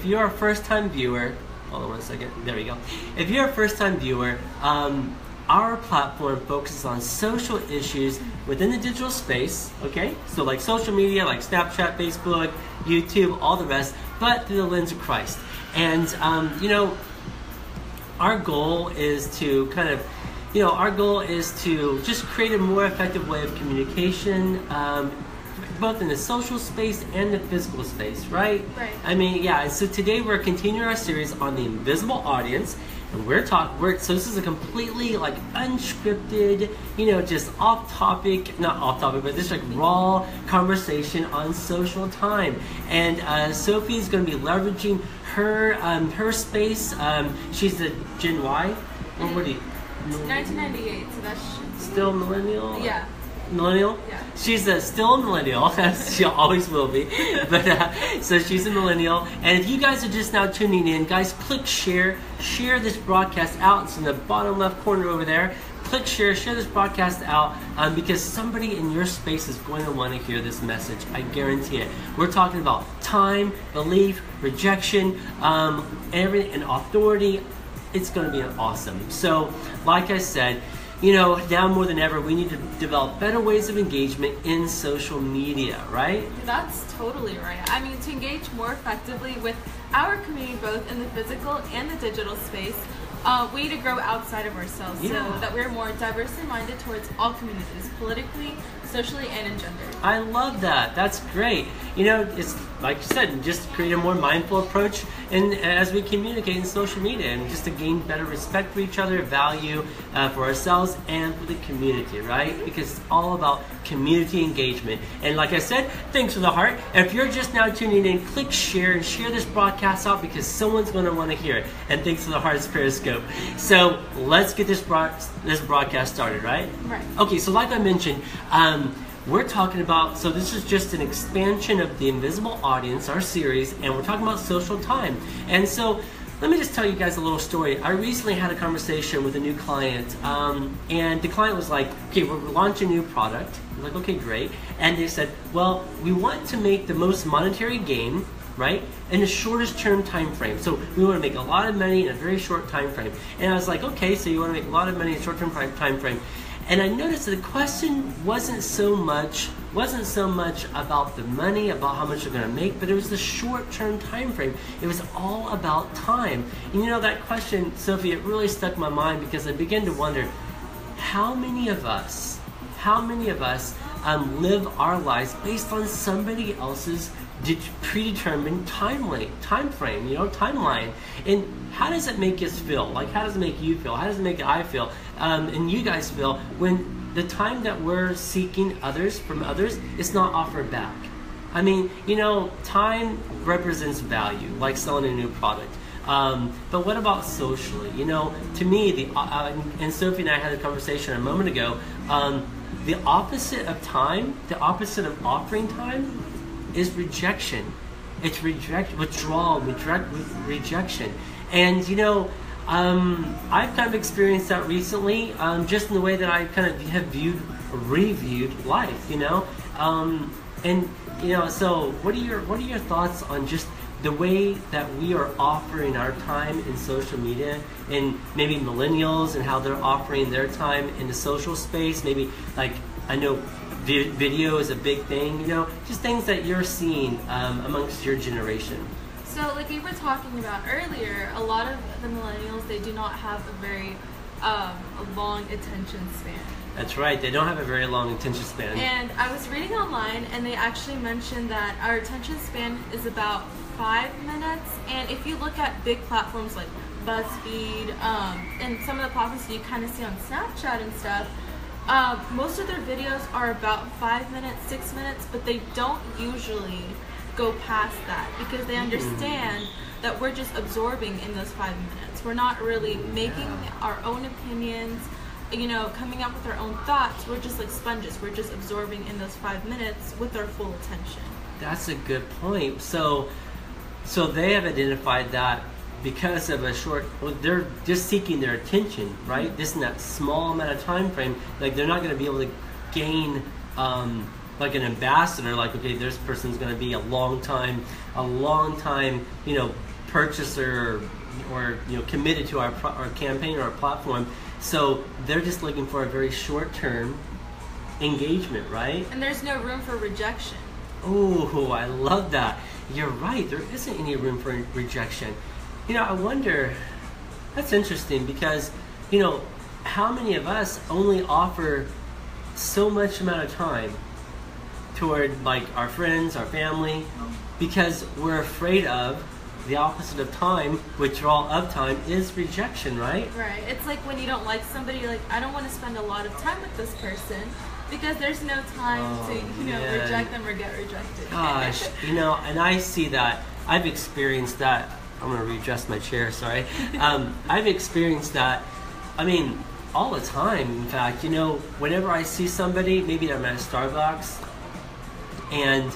if you're a first-time viewer, hold on one second, there we go. If you're a first-time viewer, our platform focuses on social issues within the digital space, okay? So like social media, like Snapchat, Facebook, YouTube, all the rest, but through the lens of Christ. And, you know, our goal is to kind of, you know, our goal is to just create a more effective way of communication, both in the social space and the physical space, right? Right. I mean, yeah, so today we're continuing our series on the invisible audience, and so this is a completely like unscripted, you know, just not off topic, but just like raw conversation on social time. And Sophie is going to be leveraging her space. She's a Gen Y. What do you? 1998, so that's still millennial. Yeah. Millennial? Yeah. She's still a millennial, as she always will be. But so she's a millennial. And if you guys are just now tuning in, guys, click share. Share this broadcast out. It's in the bottom left corner over there. Click share this broadcast out because somebody in your space is going to want to hear this message. I guarantee it. We're talking about time, belief, rejection, everything, and authority. It's going to be awesome. So, like I said, you know, now more than ever, we need to develop better ways of engagement in social media, right? That's totally right. I mean, to engage more effectively with our community, both in the physical and the digital space, we need to grow outside of ourselves so that we're more diversely minded towards all communities, politically, socially, and in gender. I love that. That's great. You know, it's like you said, just create a more mindful approach and as we communicate in social media, and just to gain better respect for each other, value for ourselves and for the community, right? Because it's all about community engagement. And like I said, thanks for the heart. And if you're just now tuning in, click share and share this broadcast out because someone's going to want to hear it. And thanks for the heart's Periscope. So let's get this broadcast started, right? Right. Okay, so like I mentioned, we're talking about, so this is just an expansion of the Invisible Audience, our series, and we're talking about social time. And so let me just tell you guys a little story. I recently had a conversation with a new client, and the client was like, okay, we're launching a new product. I was like, okay, great. And they said, well, we want to make the most monetary gain, right, in the shortest term time frame. So we want to make a lot of money in a very short time frame. And I was like, okay, so you want to make a lot of money in a short term time frame. And I noticed that the question wasn't so much about the money, about how much they're going to make, but it was the short-term time frame. It was all about time. And you know, that question, Sophie, it really stuck in my mind because I began to wonder, how many of us live our lives based on somebody else's predetermined time frame, you know, timeline. And how does it make us feel? Like, how does it make you feel? How does it make I feel? And you guys feel when the time that we're seeking from others is not offered back? I mean, you know, time represents value, like selling a new product. But what about socially? You know, to me, and Sophie and I had a conversation a moment ago, the opposite of time, the opposite of offering time, is rejection. It's withdrawal, rejection. And you know, I've kind of experienced that recently, just in the way that I kind of have reviewed life, you know. And you know, so what are your thoughts on just the way that we are offering our time in social media, and maybe millennials and how they're offering their time in the social space? Maybe, like, I know video is a big thing, you know, just things that you're seeing amongst your generation. So like we were talking about earlier, a lot of the millennials, they do not have a very long attention span. That's right, they don't have a very long attention span. And I was reading online and they actually mentioned that our attention span is about 5 minutes. And if you look at big platforms like BuzzFeed and some of the platforms that you kind of see on Snapchat and stuff, most of their videos are about 5 minutes, 6 minutes, but they don't usually go past that because they understand that we're just absorbing in those 5 minutes. We're not really making our own opinions, you know, coming up with our own thoughts. We're just like sponges. We're just absorbing in those 5 minutes with our full attention. That's a good point. So they have identified that because of they're just seeking their attention, right? This in that small amount of time frame, like they're not going to be able to gain like an ambassador, like, okay, this person's going to be a long time, you know, purchaser or committed to our campaign or our platform. So they're just looking for a very short-term engagement, right? And there's no room for rejection. Oh, I love that. You're right. There isn't any room for rejection. I wonder. That's interesting because, how many of us only offer so much amount of time toward like our friends, our family, because we're afraid of the opposite of time, withdrawal of time, is rejection, right? Right. It's like when you don't like somebody, you're like, I don't want to spend a lot of time with this person because there's no time to, reject them or get rejected. Gosh, and I see that. I've experienced that. I'm going to readjust my chair, sorry. I've experienced that, all the time. In fact, whenever I see somebody, maybe I'm at Starbucks, and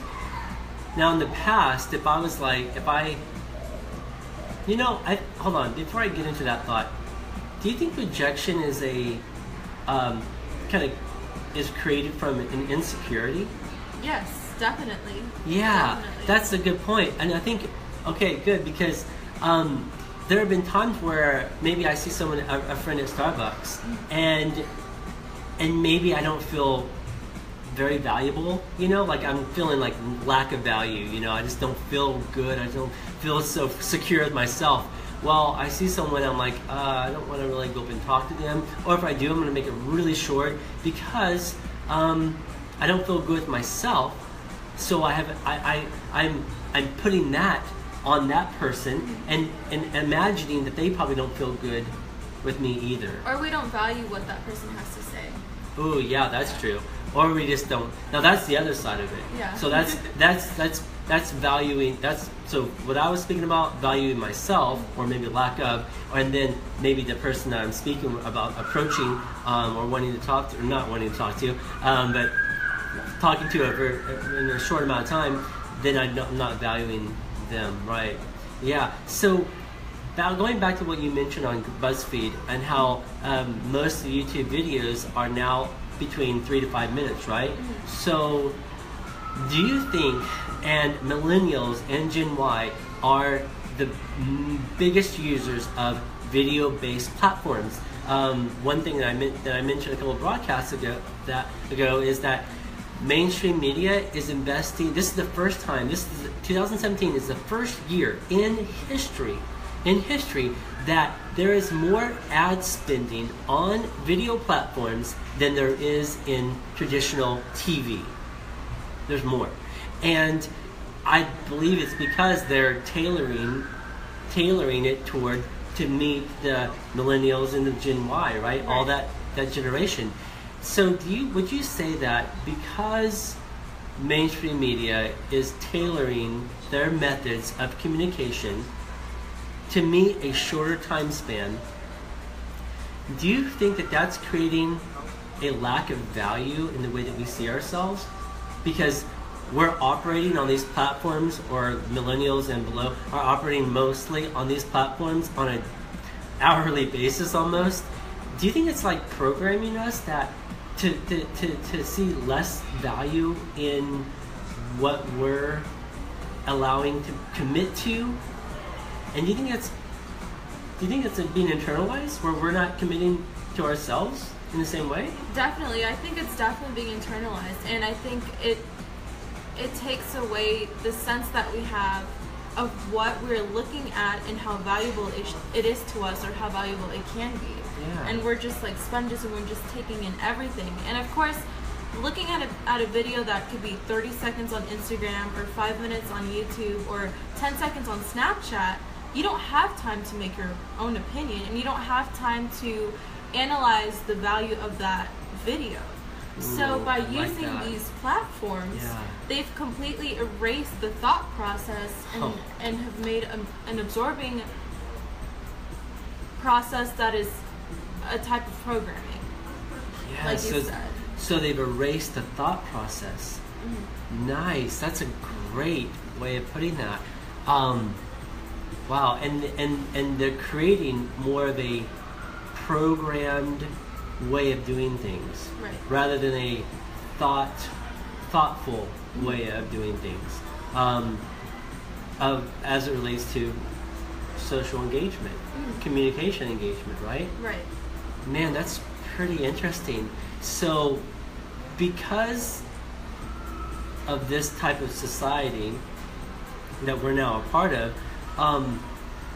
now in the past, hold on, before I get into that thought, do you think rejection is is created from an insecurity? Yes, definitely. Yeah, definitely. That's a good point. And I think, okay, good, because there have been times where maybe I see someone, a friend at Starbucks, and maybe I don't feel very valuable, like I'm feeling like lack of value, I just don't feel good, I don't feel so secure with myself. Well, I see someone, I'm like, I don't want to really go up and talk to them, or if I do, I'm going to make it really short because I don't feel good with myself. So I'm putting that on that person and imagining that they probably don't feel good with me either. Or we don't value what that person has to say. Oh yeah, that's true. Or we just don't. Now that's the other side of it. Yeah. So that's valuing. So what I was speaking about, valuing myself, or maybe lack of, and then maybe the person that I'm speaking about approaching, or wanting to talk to, or not wanting to talk to, but talking to in a short amount of time, then I'm not valuing them, right? Yeah. So going back to what you mentioned on BuzzFeed and how most of the YouTube videos are now between 3 to 5 minutes, right? Mm-hmm. So do you think, and millennials and Gen Y are the biggest users of video-based platforms? One thing that I mentioned a couple of broadcasts ago is that mainstream media is investing. This is the first time. 2017 is the first year in history that there is more ad spending on video platforms than there is in traditional TV. There's more. And I believe it's because they're tailoring it to meet the millennials and the Gen Y, right? All that generation. So would you say that because mainstream media is tailoring their methods of communication to meet a shorter time span, do you think that that's creating a lack of value in the way that we see ourselves? Because we're operating on these platforms, or millennials and below are operating mostly on these platforms on an hourly basis almost. Do you think it's like programming us that to see less value in what we're allowing to commit to? And do you think it's being internalized, where we're not committing to ourselves in the same way? Definitely. I think it's definitely being internalized, and I think it takes away the sense that we have of what we're looking at and how valuable it is to us, or how valuable it can be. Yeah. And we're just like sponges, and we're just taking in everything. And of course, looking at a video that could be 30 seconds on Instagram, or 5 minutes on YouTube, or 10 seconds on Snapchat, you don't have time to make your own opinion, and you don't have time to analyze the value of that video. So by using these platforms, they've completely erased the thought process and have made an absorbing process that is a type of programming. Yeah, like you said. So they've erased the thought process. Mm-hmm. Nice. That's a great way of putting that. Wow. And they're creating more of a programmed way of doing things, right, rather than a thoughtful way of doing things, as it relates to social engagement, communication engagement, right? Right. Man, that's pretty interesting. So, because of this type of society that we're now a part of,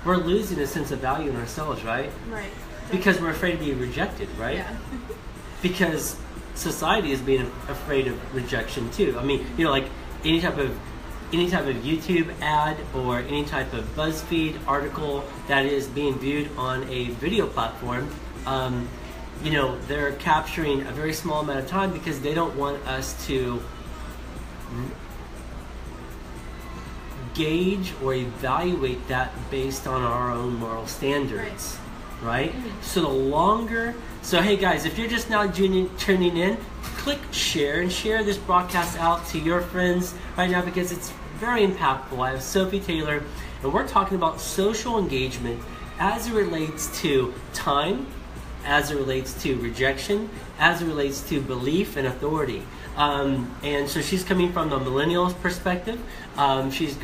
we're losing a sense of value in ourselves, right? Right. Because we're afraid of being rejected, right? Yeah. Because society is being afraid of rejection too. I mean, you know, like any type of YouTube ad or any type of BuzzFeed article that is being viewed on a video platform, you know, they're capturing a very small amount of time because they don't want us to gauge or evaluate that based on our own moral standards, right? So the longer, so hey guys, if you're just now tuning in, click share and share this broadcast out to your friends right now because it's very impactful. I have Sophie Taylor, and we're talking about social engagement as it relates to time, as it relates to rejection, as it relates to belief and authority. And so she's coming from the millennials perspective. She just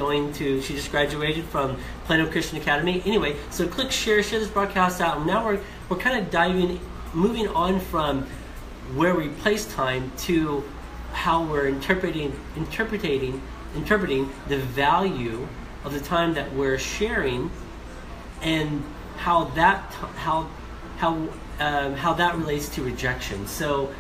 graduated from Plano Christian Academy. Anyway, so click share this broadcast out. And now we're kind of moving on from where we place time to how we're interpreting the value of the time that we're sharing, and how that relates to rejection. So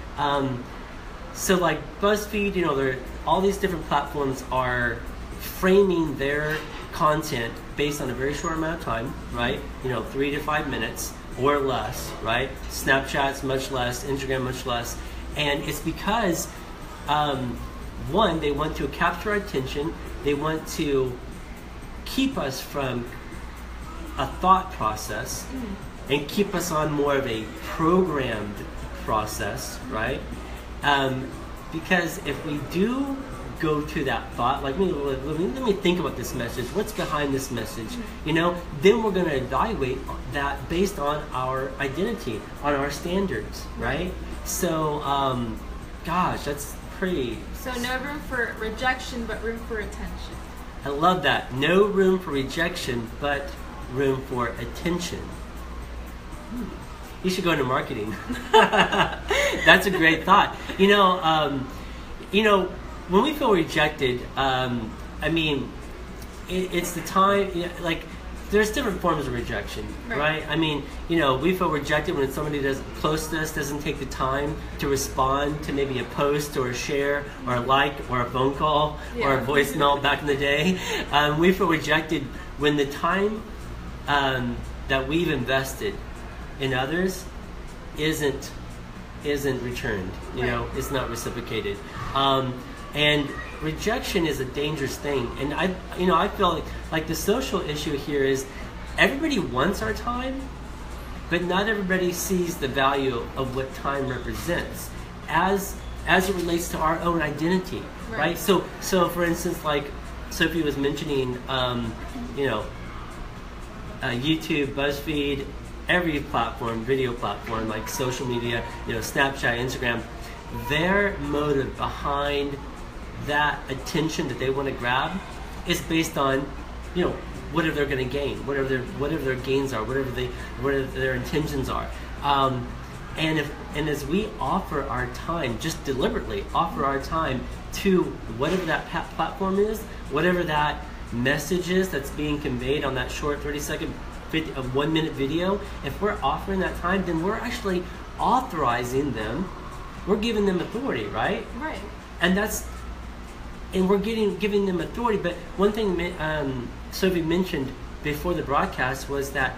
like BuzzFeed, you know, all these different platforms are framing their content based on a very short amount of time, right? You know, 3 to 5 minutes or less, right? Snapchat's much less, Instagram much less, and it's because one, they want to capture our attention. They want to keep us from a thought process and keep us on more of a programmed process, right? Because if we do go to that thought, like let me think about this message. What's behind this message? You know, then we're going to evaluate that based on our identity, on our standards, right? So, gosh, that's pretty. So no room for rejection, but room for attention. I love that. No room for rejection, but room for attention. You should go into marketing. That's a great thought. You know, when we feel rejected, I mean, it's the time. You know, like, there's different forms of rejection, right? I mean, you know, we feel rejected when somebody close to us doesn't take the time to respond to maybe a post or a share or a like or a phone call or a voicemail back in the day. We feel rejected when the time that we've invested in others isn't returned. You know, it's not reciprocated. And rejection is a dangerous thing. And I feel like the social issue here is everybody wants our time, but not everybody sees the value of what time represents as it relates to our own identity, right? So for instance, like Sophie was mentioning, you know, YouTube, BuzzFeed, every platform, video platform, like social media, you know, Snapchat, Instagram, their motive behind that attention that they want to grab is based on, you know, whatever they're going to gain, whatever their gains are, whatever their intentions are. And as we offer our time, just deliberately offer our time to whatever that platform is, whatever that message is that's being conveyed on that short 30-second, 1-minute video, if we're offering that time, then we're actually authorizing them. We're giving them authority, right? Right. And we're giving them authority. But one thing Sophie mentioned before the broadcast was that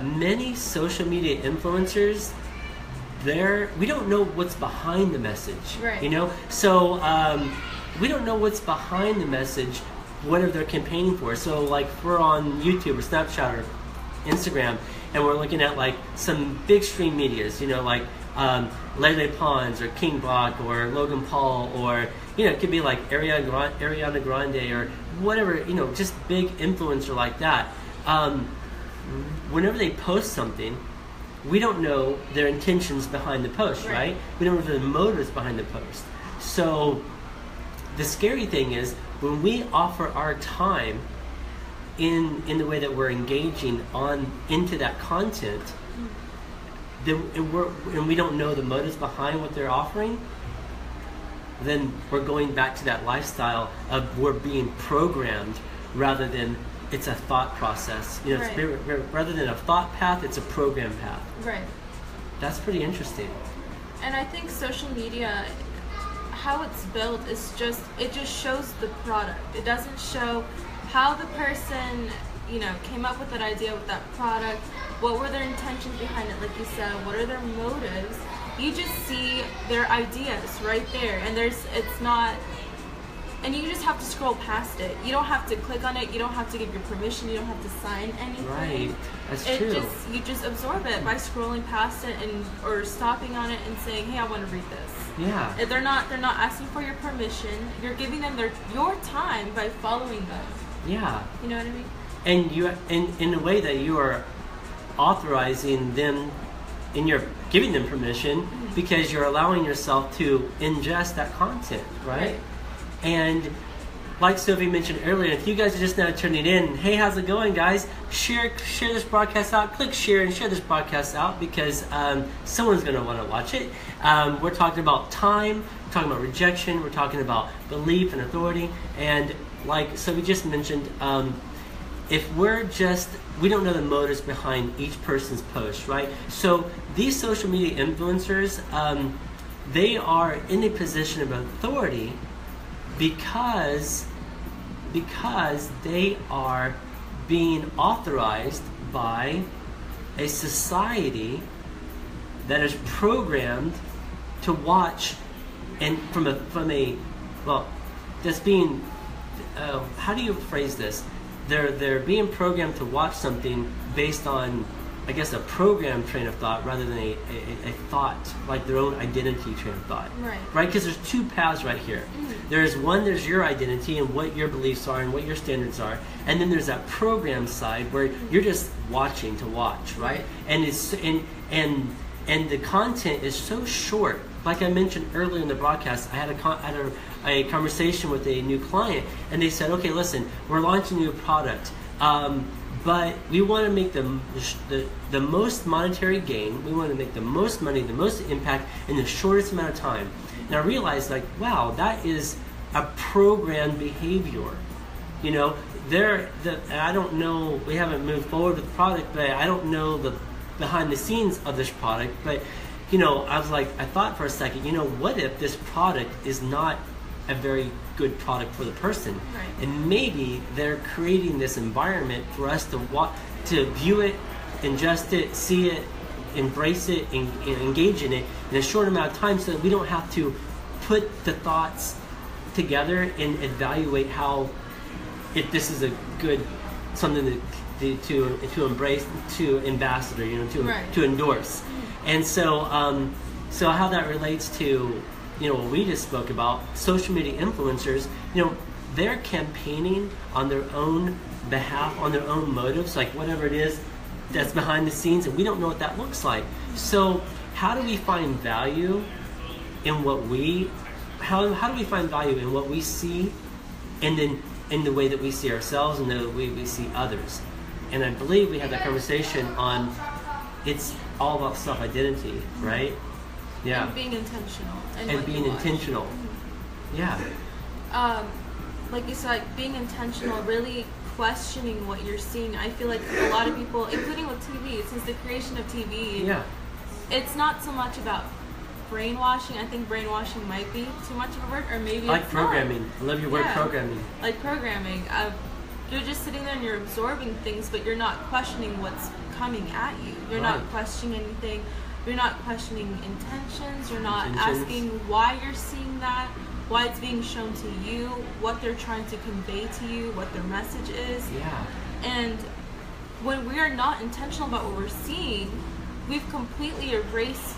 many social media influencers, we don't know what's behind the message. Right. You know, so we don't know what's behind the message, whatever they're campaigning for. So like if we're on YouTube or Snapchat or Instagram, and we're looking at like some big stream medias, you know, like Lele Pons or King Bach or Logan Paul, or, you know, it could be like Ariana Grande or whatever, you know, just big influencer like that. Whenever they post something, we don't know their intentions behind the post, right? We don't know the motives behind the post. So the scary thing is when we offer our time in the way that we're engaging into that content, and we don't know the motives behind what they're offering, then we're going back to that lifestyle of we're being programmed rather than it's a thought process. You know, Right. it's, rather than a thought path, it's a program path. Right. That's pretty interesting. And I think social media, how it's built is it just shows the product. It doesn't show how the person, came up with that idea with that product. What were their intentions behind it? Like you said, what are their motives? You just see their ideas right there, and it's not. And you just have to scroll past it. You don't have to click on it. You don't have to give your permission. You don't have to sign anything. Right, that's true. You just absorb it by scrolling past it or stopping on it and saying, "Hey, I want to read this." Yeah. They're not asking for your permission. You're giving them your time by following them. Yeah. You know what I mean? And you, in a way that you are authorizing them, and you're giving them permission because you're allowing yourself to ingest that content, right? And like Sophie mentioned earlier, if you guys are just now turning in, hey, how's it going, guys? Share this broadcast out. Click share and share this broadcast out because someone's going to want to watch it. We're talking about time. We're talking about rejection. We're talking about belief and authority. And like Sophie just mentioned, if we don't know the motives behind each person's post, right? So these social media influencers, they are in a position of authority because they are being authorized by a society that is programmed to watch, and that's being how do you phrase this? They're being programmed to watch something based on, I guess, a programmed train of thought rather than a thought, like their own identity train of thought. Right? Because there's two paths right here. There's your identity and what your beliefs are and what your standards are, and then there's that program side where you're just watching to watch, right? And it's and the content is so short. Like I mentioned earlier in the broadcast, I had a conversation with a new client, and they said, okay, listen, we're launching a new product. But we want to make the most monetary gain. We want to make the most money, the most impact in the shortest amount of time. And I realized, like, wow, that is a programmed behavior. I don't know. We haven't moved forward with the product, but I don't know the behind the scenes of this product. But I thought for a second, what if this product is not a very good product for the person, right? And maybe they're creating this environment for us to view it, ingest it, see it, embrace it, and engage in it in a short amount of time, so that we don't have to put the thoughts together and evaluate if this is a good something to embrace, to ambassador, to endorse. And so how that relates to what we just spoke about, social media influencers, they're campaigning on their own behalf, on their own motives, like whatever it is that's behind the scenes, and we don't know what that looks like. So how do we find value in how do we find value in what we see, and then in the way that we see ourselves and the way we see others? And I believe we had that conversation on, it's all about self-identity, right? Yeah. And being intentional. And being intentional. Yeah. Like you said, being intentional, really questioning what you're seeing. I feel like a lot of people, including with TV, since the creation of TV, it's not so much about brainwashing. I think brainwashing might be too much of a word, or maybe like it's programming. not. I love your word, programming. Like programming. You're just sitting there and you're absorbing things, but you're not questioning what's coming at you. You're not questioning anything. You're not questioning intentions. You're not asking why you're seeing that, why it's being shown to you, what they're trying to convey to you, what their message is. Yeah. And when we are not intentional about what we're seeing, we've completely erased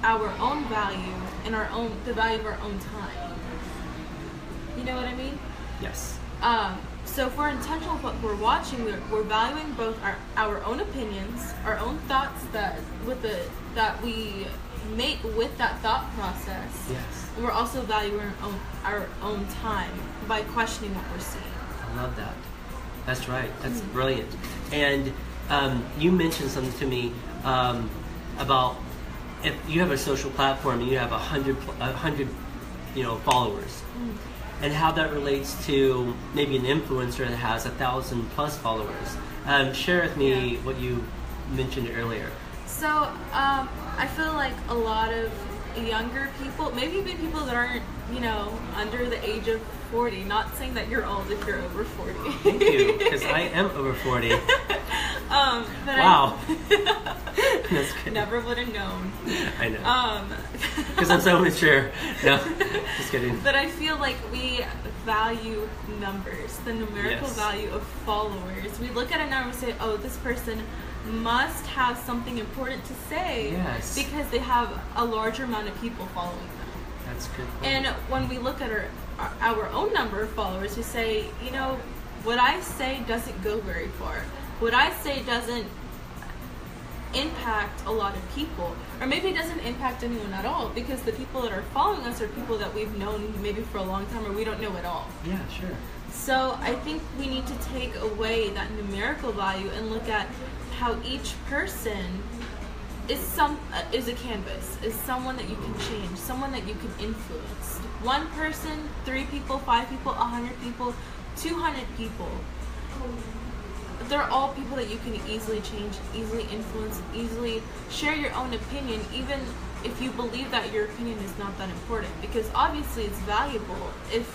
our own value and the value of our own time. You know what I mean? Yes. So if we're intentional with what we're watching, we're valuing both our own opinions, our own thoughts that we make with that thought process. Yes. And we're also valuing our own time by questioning what we're seeing. I love that. That's right. That's brilliant. And you mentioned something to me about if you have a social platform and you have 100 followers, and how that relates to maybe an influencer that has 1,000 plus followers. Share with me what you mentioned earlier. So I feel like a lot of younger people, maybe even people that aren't, under the age of 40. Not saying that you're old if you're over 40. Thank you, because I am over 40. But wow. That's good. Never would have known. I know. Because I'm so mature. No, just kidding. But I feel like we value numbers, the numerical value of followers. We look at a number and say, oh, this person must have something important to say because they have a larger amount of people following them. That's good. And when we look at our own number of followers, we say, what I say doesn't go very far. What I say doesn't impact a lot of people, or maybe it doesn't impact anyone at all, because the people that are following us are people that we've known maybe for a long time or we don't know at all. Yeah, sure. So I think we need to take away that numerical value and look at how each person is a canvas, is someone that you can change, someone that you can influence. One person, 3 people, 5 people, 100 people, 200 people. They're all people that you can easily change, easily influence, easily share your own opinion, even if you believe that your opinion is not that important. Because obviously it's valuable if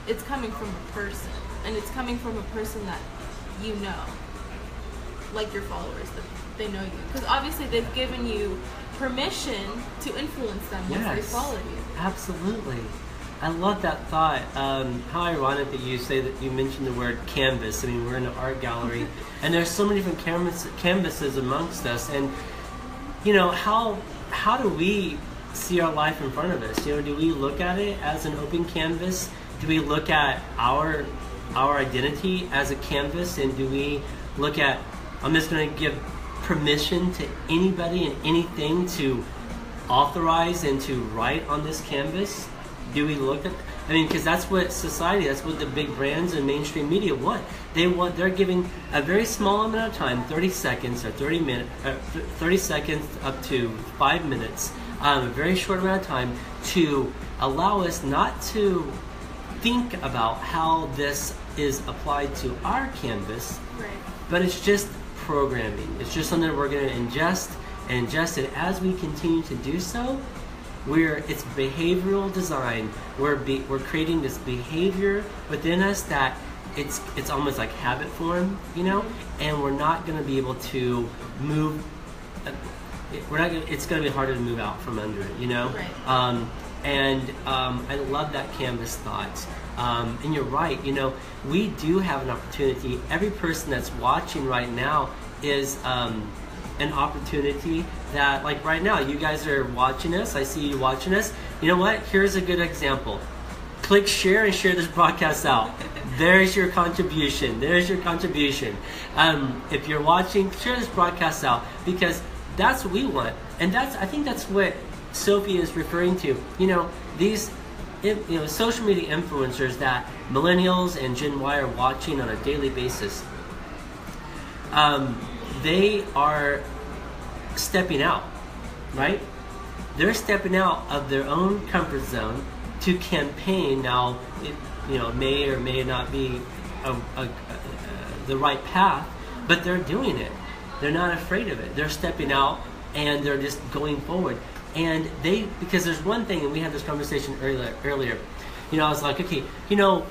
it's coming from a person, and it's coming from a person that you know, like your followers, that they know you. Because obviously they've given you permission to influence them once they follow you. Absolutely. I love that thought. How ironic that you say that you mentioned the word canvas. I mean, we're in an art gallery, and there's so many different canvases amongst us. And how do we see our life in front of us? Do we look at it as an open canvas? Do we look at our identity as a canvas? And do we look at, I'm just going to give permission to anybody and anything to authorize and to write on this canvas? Do we look at, because that's what society, that's what the big brands and mainstream media want. They're giving a very small amount of time, 30 seconds or 30 seconds up to 5 minutes, a very short amount of time to allow us not to think about how this is applied to our canvas, but it's just programming. It's just something that we're going to ingest, and as we continue to do so, it's behavioral design. We're creating this behavior within us that it's almost like habit form, and we're not going to be able to move. It's going to be harder to move out from under it, Right. I love that canvas thought. And you're right. We do have an opportunity. Every person that's watching right now is an opportunity that, like right now, you guys are watching us. I see you watching us. You know what? Here's a good example. Click share and share this broadcast out. There's your contribution. If you're watching, share this broadcast out, because that's what we want. And I think that's what Sophie is referring to. These social media influencers that millennials and Gen Y are watching on a daily basis. They are stepping out, right? They're stepping out of their own comfort zone to campaign. Now, it may or may not be the right path, but they're doing it. They're not afraid of it. They're stepping out and they're just going forward. And because there's one thing, and we had this conversation earlier. I was like, okay,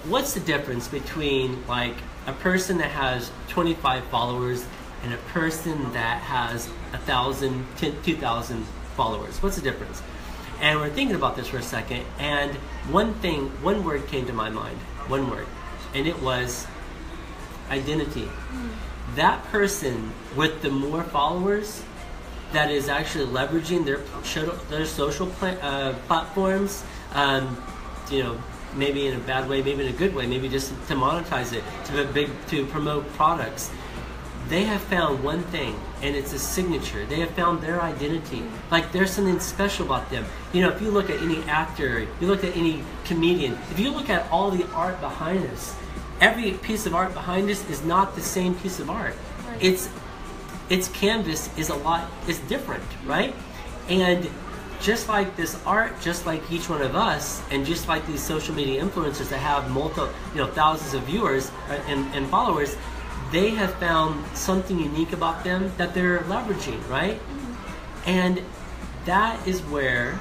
what's the difference between like a person that has 25 followers and a person that has 1,000, 2,000 followers? What's the difference? And we're thinking about this for a second, and one word came to my mind, one word, and it was identity. That person with the more followers that is actually leveraging their social platforms, maybe in a bad way, maybe in a good way, maybe just to monetize it, to promote products. They have found one thing, and it's a signature. They have found their identity. Like there's something special about them. If you look at any actor, you look at any comedian, if you look at all the art behind us, every piece of art behind us is not the same piece of art. Right. Its canvas is different, right? And just like this art, just like each one of us, and just like these social media influencers that have thousands of viewers and followers, they have found something unique about them that they're leveraging, right? Mm-hmm. And that is where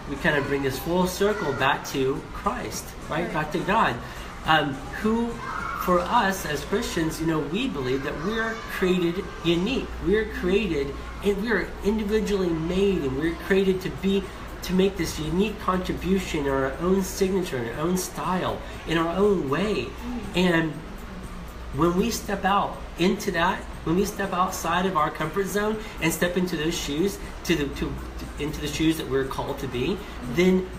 we kind of bring this full circle back to Christ, right? Back to God, who, for us as Christians, we believe that we are created unique. We are created, and we are individually made, and we're created to make this unique contribution in our own signature, in our own style, in our own way. Mm-hmm. And when we step out into that, when we step outside of our comfort zone and step into those shoes, into the shoes that we're called to be, then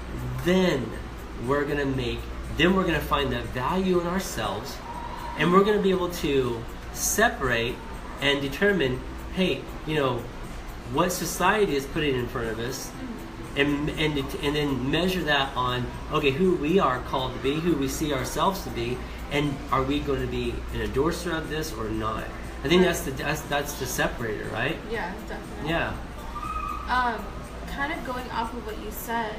we're gonna find that value in ourselves, and we're gonna be able to separate and determine, hey, what society is putting in front of us, and then measure that on, okay, who we are called to be, who we see ourselves to be, and are we going to be an endorser of this or not? I think that's the separator, right? Yeah, definitely. Yeah. Kind of going off of what you said,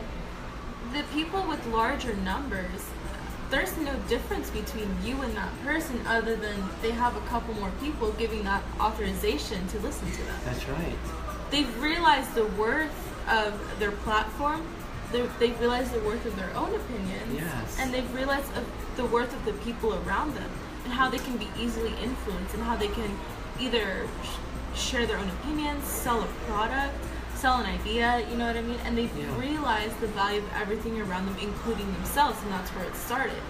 the people with larger numbers, there's no difference between you and that person other than they have a couple more people giving that authorization to listen to them. That's right. They've realized the worth of their platform. They've realized the worth of their own opinions. Yes. And they've realized the worth of the people around them and how they can be easily influenced and how they can either share their own opinions, sell a product, sell an idea, you know what I mean? And they've realized the value of everything around them, including themselves, and that's where it started.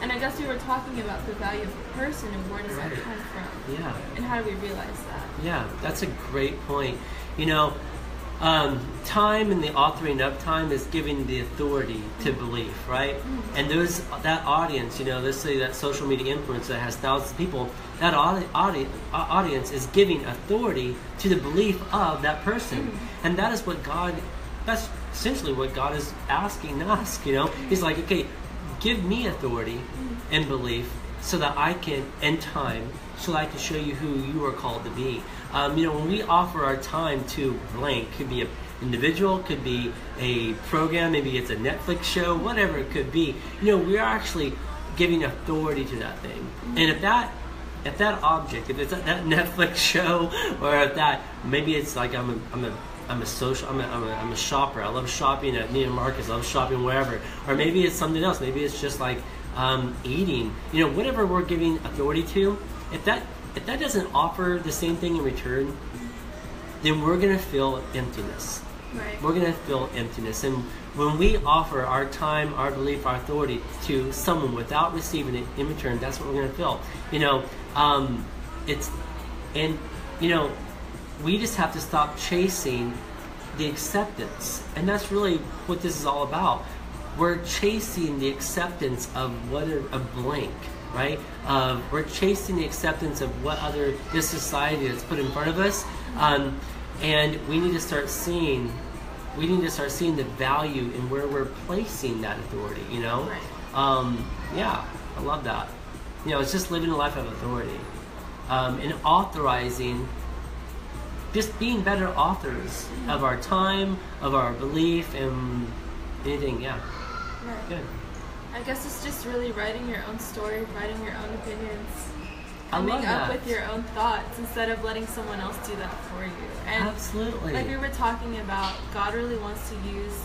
And I guess we were talking about the value of a person and where does that come from? Yeah. And how do we realize that? Yeah, that's a great point. Time and the authoring of time is giving the authority to belief, right? Mm-hmm. And that audience, let's say that social media influencer that has thousands of people, that audience is giving authority to the belief of that person. Mm-hmm. And that's essentially what God is asking us, He's like, okay, give me authority and belief so that I can, and time, so that I can show you who you are called to be. When we offer our time to blank, could be an individual, could be a program, maybe it's a Netflix show, whatever it could be, we are actually giving authority to that thing. Mm-hmm. And if that object, if it's that Netflix show, or if that, maybe it's like I'm a shopper. I love shopping at Neiman Marcus. I love shopping wherever. Or maybe it's something else. Maybe it's just like eating. Whatever we're giving authority to, if that doesn't offer the same thing in return, then we're going to feel emptiness. Right. We're going to feel emptiness. And when we offer our time, our belief, our authority to someone without receiving it in return, that's what we're going to feel. We just have to stop chasing the acceptance. And that's really what this is all about. We're chasing the acceptance of a blank, right? We're chasing the acceptance of this society that's put in front of us. And we need to start seeing the value in where we're placing that authority, Right. I love that. It's just living a life of authority. And authorizing, just being better authors of our time, of our belief, and anything, Right. Good. I guess it's just really writing your own story, writing your own opinions, coming up with your own thoughts instead of letting someone else do that for you. And absolutely. Like we were talking about, God really wants to use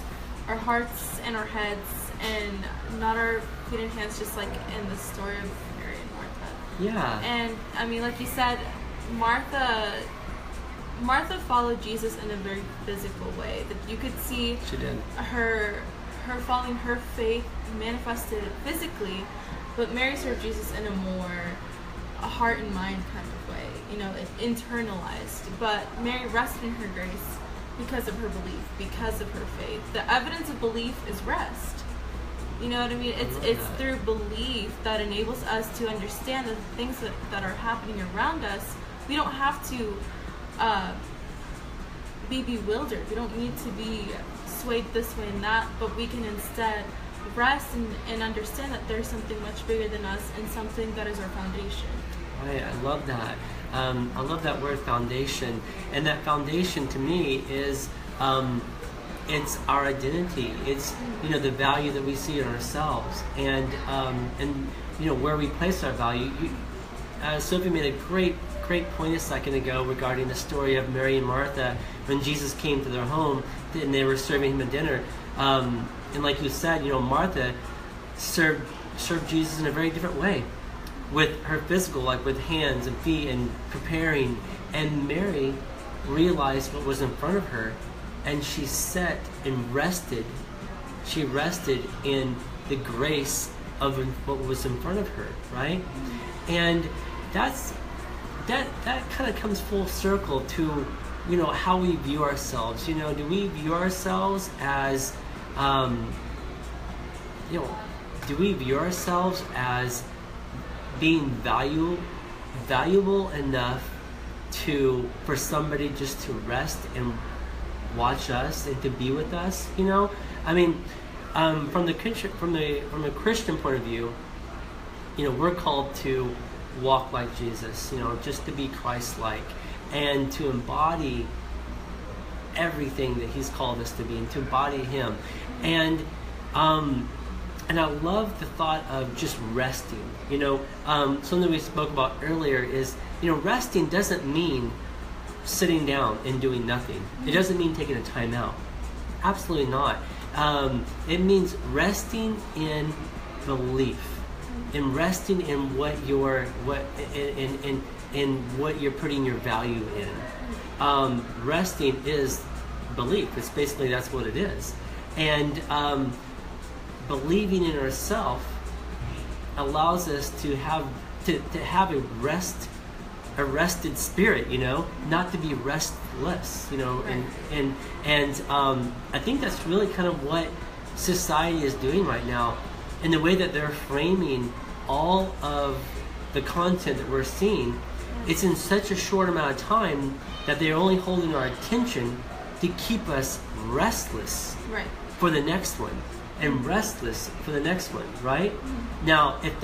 our hearts and our heads and not our feet and hands, just like in the story of Mary and Martha. Yeah. And I mean, like you said, Martha followed Jesus in a very physical way. That you could see she did. her following her faith manifested physically, but Mary served Jesus in a heart and mind kind of way, internalized. But Mary rested in her grace because of her belief, because of her faith. The evidence of belief is rest. You know what I mean? It's through belief that enables us to understand the things that are happening around us. We don't have to be bewildered. We don't need to be swayed this way and that, but we can instead rest and understand that there's something much bigger than us and something that is our foundation. Right, I love that. I love that word foundation. And that foundation to me is, it's our identity. It's, the value that we see in ourselves. And where we place our value. Sophie made a great point a second ago regarding the story of Mary and Martha when Jesus came to their home and they were serving him a dinner. And like you said, Martha served Jesus in a very different way, with her physical, like with hands and feet and preparing. And Mary realized what was in front of her, and she sat and rested. She rested in the grace of what was in front of her, right? And that kind of comes full circle to how we view ourselves. Do we view ourselves as being valuable enough for somebody just to rest and watch us and to be with us? I mean, from a Christian point of view, we're called to walk like Jesus, just to be Christ-like and to embody everything that he's called us to be and to embody him. And I love the thought of just resting. Something we spoke about earlier is, resting doesn't mean sitting down and doing nothing. It doesn't mean taking a time out. Absolutely not. It means resting in belief, and resting in what you're putting your value in. Resting is belief. It's basically, that's what it is. And believing in ourselves allows us to have a rested spirit, not to be restless, Right. and I think that's really kind of what society is doing right now, in the way that they're framing all of the content that we're seeing. It's in such a short amount of time that they're only holding our attention to keep us restless, Right. for the next one, and restless for the next one, right? Now, if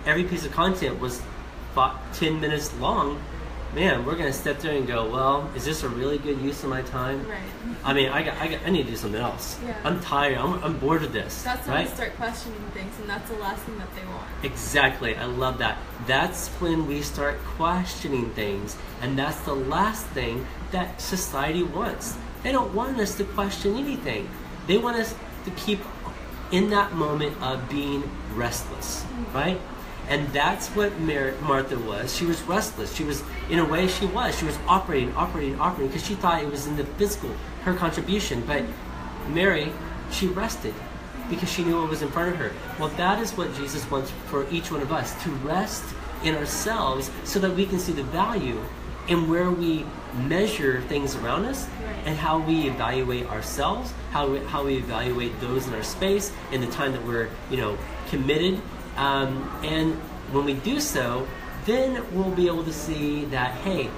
every piece of content was 10 minutes long, man, we're going to sit there and go, well, is this a really good use of my time? Right. I mean, I need to do something else. Yeah. I'm tired. I'm bored of this. That's when right? we start questioning things, and that's the last thing that they want. Exactly. I love that. That's when we start questioning things, and that's the last thing that society wants. They don't want us to question anything. They want us to keep in that moment of being restless, right? And that's what Martha was. She was restless. She was, in a way, she was operating, because she thought it was in the physical, her contribution. But Mary, she rested because she knew what was in front of her. Well, that is what Jesus wants for each one of us, to rest in ourselves so that we can see the value in where we measure things around us, and how we evaluate ourselves, how we evaluate those in our space, and the time that we're, committed. And when we do so, then we'll be able to see that, hey,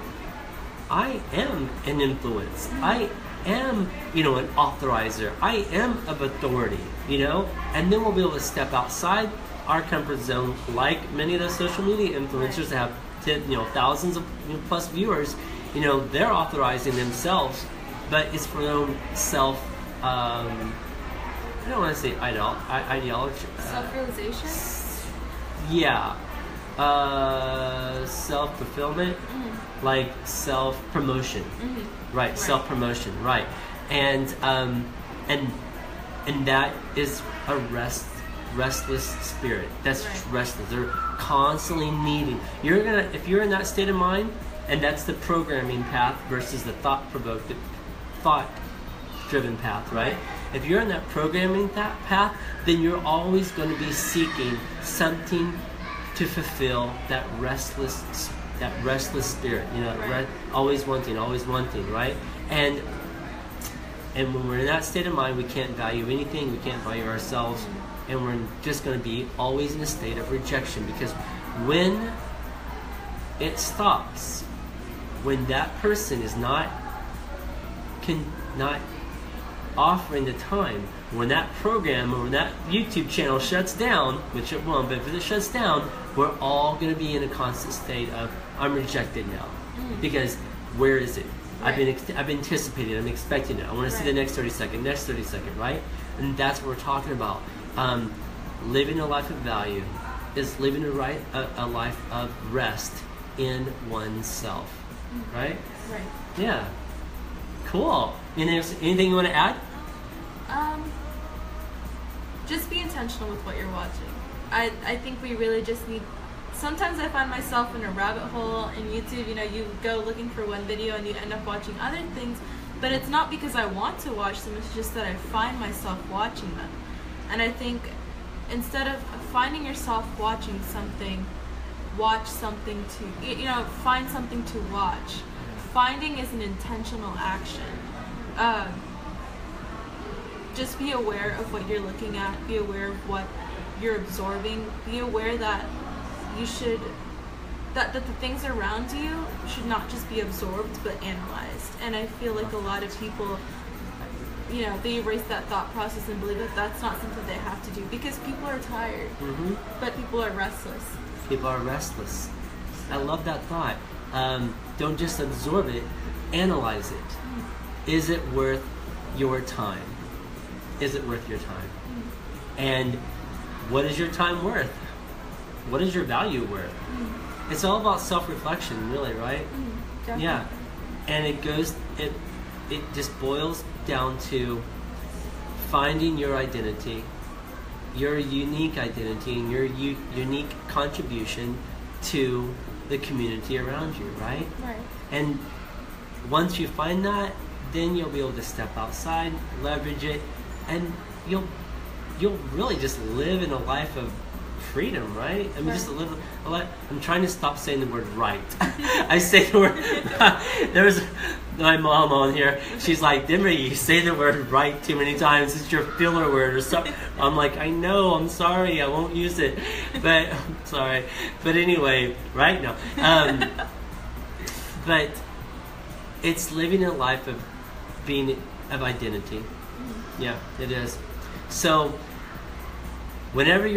I am an influence. I am, an authorizer. I am of authority, and then we'll be able to step outside our comfort zone, like many of the social media influencers that have thousands of plus viewers. They're authorizing themselves, but it's for their own self, I don't want to say ideology. Self-realization? Yeah. Self-fulfillment, like self-promotion. Right, self-promotion, right. And that is a restless spirit. That's restless. They're constantly needing. If you're in that state of mind, and that's the programming path versus the thought-driven path, right? If you're in that programming path, then you're always going to be seeking something to fulfill that restless spirit. Always wanting, right? And when we're in that state of mind, we can't value anything. We can't value ourselves, and we're just going to be always in a state of rejection, because when it stops, when that person is not offering the time. When that program or when that YouTube channel shuts down, which it won't, but if it shuts down, we're all going to be in a constant state of, I'm rejected now. Because where is it? Right. I've been anticipating, I'm expecting it. I want to see the next 30 second, right? And that's what we're talking about. Living a life of value is living a life of rest in oneself, right? Right. Yeah. Cool. Anything you want to add? Just be intentional with what you're watching. I think we really just need. Sometimes I find myself in a rabbit hole in YouTube. You know, you go looking for one video and you end up watching other things, but it's not because I want to watch them. It's just that I find myself watching them, and I think instead of finding yourself watching something, watch something to find something to watch. Finding is an intentional action. Just be aware of what you're looking at. Be aware of what you're absorbing. Be aware that that the things around you should not just be absorbed but analyzed. And I feel like a lot of people, they erase that thought process and believe that that's not something they have to do because people are tired. But people are restless. People are restless. I love that thought. Don't just absorb it, analyze it. Is it worth your time? Is it worth your time? And what is your time worth? What is your value worth? It's all about self-reflection, really, right? Definitely. Yeah. And it just boils down to finding your identity, your unique identity, and your unique contribution to the community around you, right? Right. And once you find that, then you'll be able to step outside, leverage it, and you'll really just live in a life of freedom, right? I mean, just live a life. I'm trying to stop saying the word right. I say the word. There's my mom on here. She's like, Dimmy, you say the word right too many times. It's your filler word or something. I'm like, I know. I'm sorry. I won't use it. But sorry. But anyway, right now. But it's living a life of of identity. Yeah, it is. So whenever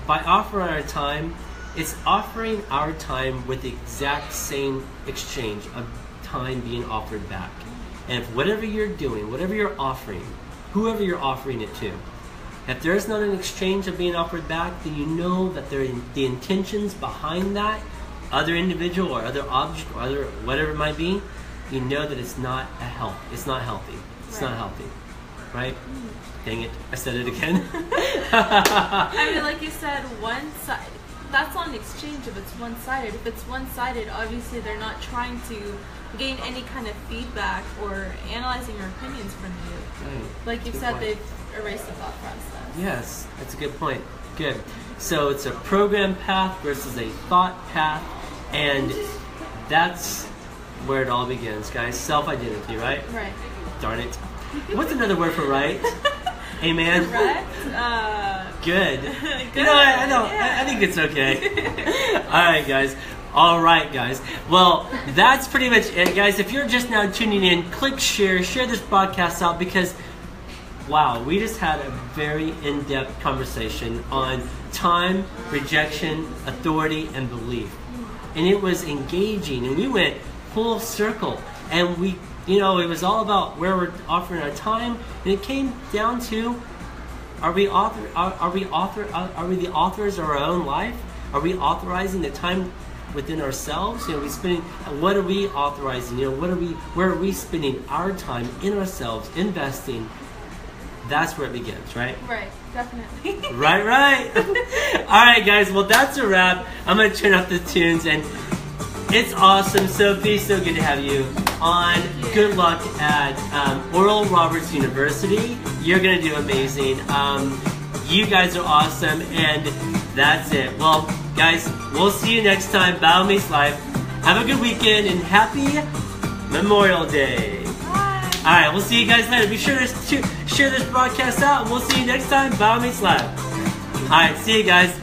by offering our time, it's offering our time with the exact same exchange of time being offered back. And if whatever you're doing, whatever you're offering, whoever you're offering it to, if there's not an exchange of being offered back, then you know that the intentions behind that other individual or other object or other whatever it might be, you know that it's not healthy. It's not healthy, right? Dang it! I said it again. I mean, like you said, one side. That's not an exchange if it's one-sided. If it's one-sided, obviously they're not trying to gain any kind of feedback or analyzing your opinions from you. Right. Like you said, they've erased the thought process. Yes, that's a good point. Good. So it's a program path versus a thought path, and that's where it all begins, guys. Self-identity, right? Right. Darn it. What's another word for right? Amen. Correct. Good. Good. You know, I think it's okay. All right, guys. Well, that's pretty much it, guys. If you're just now tuning in, click share this broadcast out because, wow, we just had a very in-depth conversation on time, rejection, authority, and belief. And it was engaging, and we went full circle, and it was all about where we're offering our time, and it came down to: are we the authors of our own life? Are we authorizing the time within ourselves? What are we authorizing? Where are we spending our time in ourselves, investing? That's where it begins, right? Right, definitely. Right. All right, guys. Well, that's a wrap. I'm gonna turn off the tunes, and it's awesome, Sophie. So good to have you on. Good luck at Oral Roberts University. You're gonna do amazing. You guys are awesome, and that's it. Well, guys, we'll see you next time. Bio Meets Life. Have a good weekend and happy Memorial Day. Bye. All right, we'll see you guys later. Be sure to share this broadcast out, and we'll see you next time. Bio Meets Life. All right, see you guys.